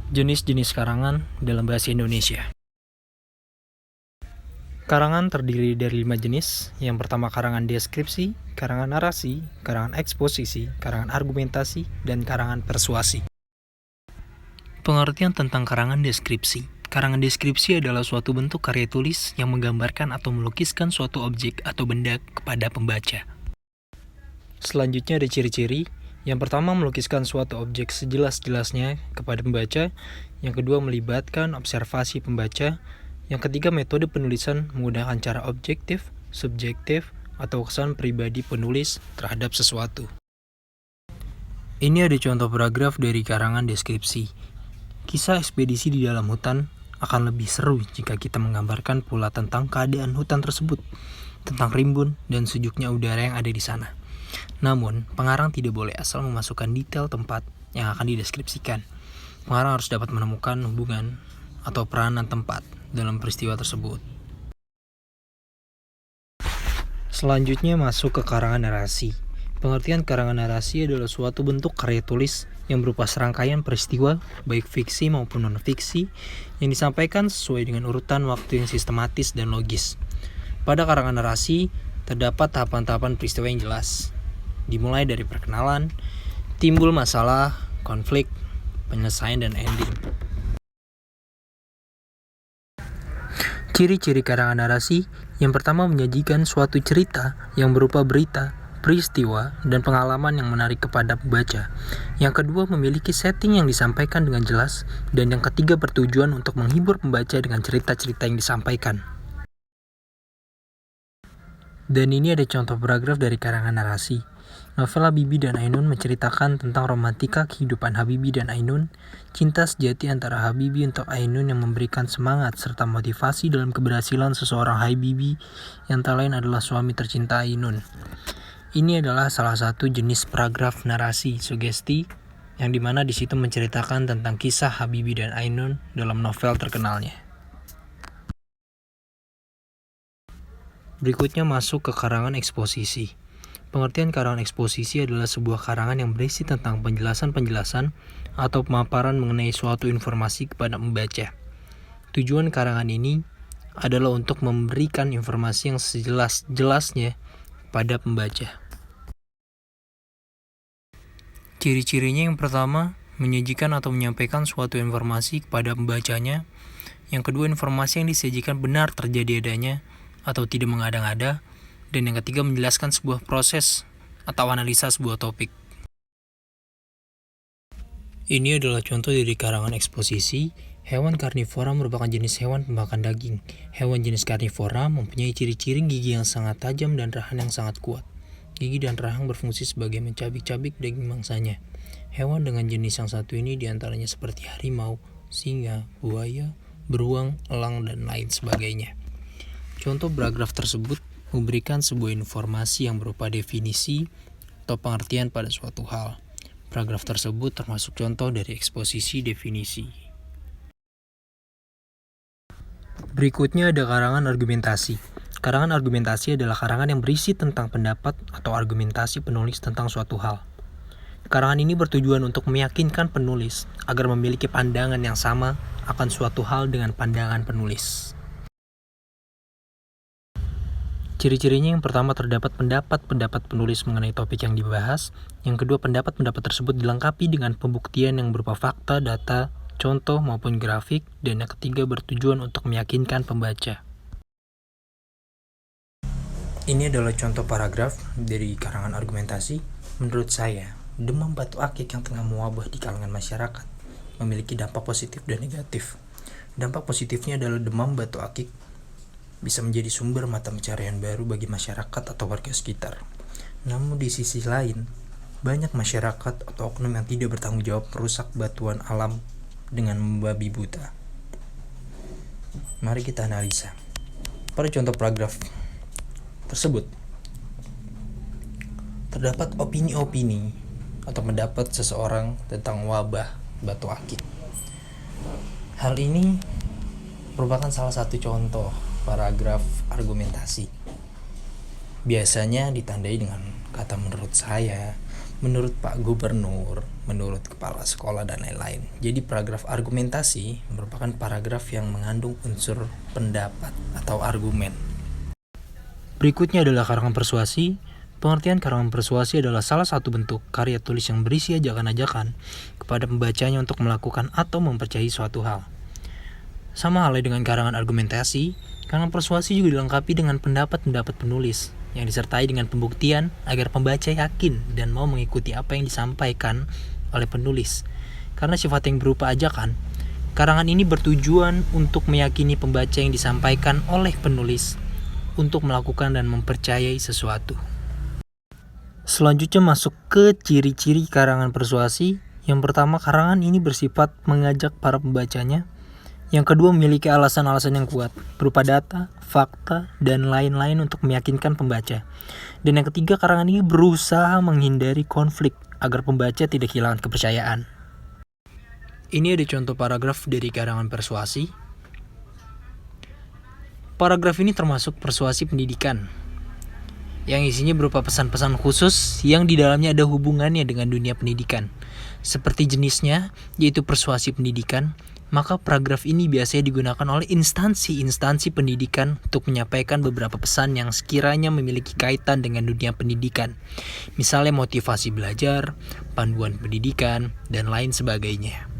Jenis-jenis karangan dalam bahasa Indonesia. Karangan terdiri dari 5 jenis. Yang pertama karangan deskripsi, karangan narasi, karangan eksposisi, karangan argumentasi, dan karangan persuasi. Pengertian tentang karangan deskripsi. Karangan deskripsi adalah suatu bentuk karya tulis yang menggambarkan atau melukiskan suatu objek atau benda kepada pembaca. Selanjutnya ada ciri-ciri. Yang pertama melukiskan suatu objek sejelas-jelasnya kepada pembaca. Yang kedua melibatkan observasi pembaca. Yang ketiga metode penulisan menggunakan cara objektif, subjektif, atau kesan pribadi penulis terhadap sesuatu. Ini ada contoh paragraf dari karangan deskripsi. Kisah ekspedisi di dalam hutan akan lebih seru jika kita menggambarkan pula tentang keadaan hutan tersebut, tentang rimbun dan sejuknya udara yang ada di sana. Namun, pengarang tidak boleh asal memasukkan detail tempat yang akan dideskripsikan. Pengarang harus dapat menemukan hubungan atau peranan tempat dalam peristiwa tersebut. Selanjutnya masuk ke karangan narasi. Pengertian karangan narasi adalah suatu bentuk karya tulis yang berupa serangkaian peristiwa, baik fiksi maupun non-fiksi, yang disampaikan sesuai dengan urutan waktu yang sistematis dan logis. Pada karangan narasi, terdapat tahapan-tahapan peristiwa yang jelas, dimulai dari perkenalan, timbul masalah, konflik, penyelesaian, dan ending. Ciri-ciri karangan narasi, yang pertama menyajikan suatu cerita yang berupa berita, peristiwa, dan pengalaman yang menarik kepada pembaca. Yang kedua memiliki setting yang disampaikan dengan jelas, dan yang ketiga bertujuan untuk menghibur pembaca dengan cerita-cerita yang disampaikan. Dan ini ada contoh paragraf dari karangan narasi. Novel Habibie dan Ainun menceritakan tentang romantika kehidupan Habibie dan Ainun, cinta sejati antara Habibie untuk Ainun yang memberikan semangat serta motivasi dalam keberhasilan seseorang Habibie yang tak lain adalah suami tercinta Ainun. Ini adalah salah satu jenis paragraf narasi sugesti yang dimana disitu menceritakan tentang kisah Habibie dan Ainun dalam novel terkenalnya. Berikutnya masuk ke karangan eksposisi. Pengertian karangan eksposisi adalah sebuah karangan yang berisi tentang penjelasan-penjelasan atau pemaparan mengenai suatu informasi kepada pembaca. Tujuan karangan ini adalah untuk memberikan informasi yang sejelas-jelasnya pada pembaca. Ciri-cirinya yang pertama, menyajikan atau menyampaikan suatu informasi kepada pembacanya. Yang kedua, informasi yang disajikan benar terjadi adanya atau tidak mengada-ngada. Dan yang ketiga, menjelaskan sebuah proses atau analisa sebuah topik. Ini adalah contoh dari karangan eksposisi. Hewan karnivora merupakan jenis hewan pemakan daging. Hewan jenis karnivora mempunyai ciri-ciri gigi yang sangat tajam dan rahang yang sangat kuat. Gigi dan rahang berfungsi sebagai mencabik-cabik daging mangsanya. Hewan dengan jenis yang satu ini diantaranya seperti harimau, singa, buaya, beruang, elang, dan lain sebagainya. Contoh paragraf tersebut memberikan sebuah informasi yang berupa definisi atau pengertian pada suatu hal. Paragraf tersebut termasuk contoh dari eksposisi definisi. Berikutnya ada karangan argumentasi. Karangan argumentasi adalah karangan yang berisi tentang pendapat atau argumentasi penulis tentang suatu hal. Karangan ini bertujuan untuk meyakinkan penulis agar memiliki pandangan yang sama akan suatu hal dengan pandangan penulis. Ciri-cirinya yang pertama terdapat pendapat penulis mengenai topik yang dibahas. Yang kedua, pendapat tersebut dilengkapi dengan pembuktian yang berupa fakta, data, contoh maupun grafik. Dan yang ketiga bertujuan untuk meyakinkan pembaca. Ini adalah contoh paragraf dari karangan argumentasi. Menurut saya, demam batu akik yang tengah mewabah di kalangan masyarakat memiliki dampak positif dan negatif. Dampak positifnya adalah demam batu akik bisa menjadi sumber mata pencaharian baru bagi masyarakat atau warga sekitar. Namun di sisi lain, banyak masyarakat atau oknum yang tidak bertanggung jawab merusak batuan alam dengan membabi buta. Mari kita analisa. Pada contoh paragraf tersebut, terdapat opini-opini atau pendapat seseorang tentang wabah batu akik. Hal ini merupakan salah satu contoh paragraf argumentasi. Biasanya ditandai dengan kata menurut saya, menurut Pak Gubernur, menurut kepala sekolah dan lain-lain. Jadi paragraf argumentasi merupakan paragraf yang mengandung unsur pendapat atau argumen. Berikutnya adalah karangan persuasi. Pengertian karangan persuasi adalah salah satu bentuk karya tulis yang berisi ajakan-ajakan kepada pembacanya untuk melakukan atau mempercayai suatu hal. Sama halnya dengan karangan argumentasi, karangan persuasi juga dilengkapi dengan pendapat-pendapat penulis yang disertai dengan pembuktian agar pembaca yakin dan mau mengikuti apa yang disampaikan oleh penulis. Karena sifat yang berupa ajakan, karangan ini bertujuan untuk meyakini pembaca yang disampaikan oleh penulis untuk melakukan dan mempercayai sesuatu. Selanjutnya masuk ke ciri-ciri karangan persuasi. Yang pertama, karangan ini bersifat mengajak para pembacanya. Yang kedua, memiliki alasan-alasan yang kuat berupa data, fakta, dan lain-lain untuk meyakinkan pembaca. Dan yang ketiga, karangan ini berusaha menghindari konflik agar pembaca tidak kehilangan kepercayaan. Ini ada contoh paragraf dari karangan persuasi. Paragraf ini termasuk persuasi pendidikan, yang isinya berupa pesan-pesan khusus yang di dalamnya ada hubungannya dengan dunia pendidikan. Seperti jenisnya, yaitu persuasi pendidikan, maka paragraf ini biasanya digunakan oleh instansi-instansi pendidikan untuk menyampaikan beberapa pesan yang sekiranya memiliki kaitan dengan dunia pendidikan. Misalnya motivasi belajar, panduan pendidikan, dan lain sebagainya.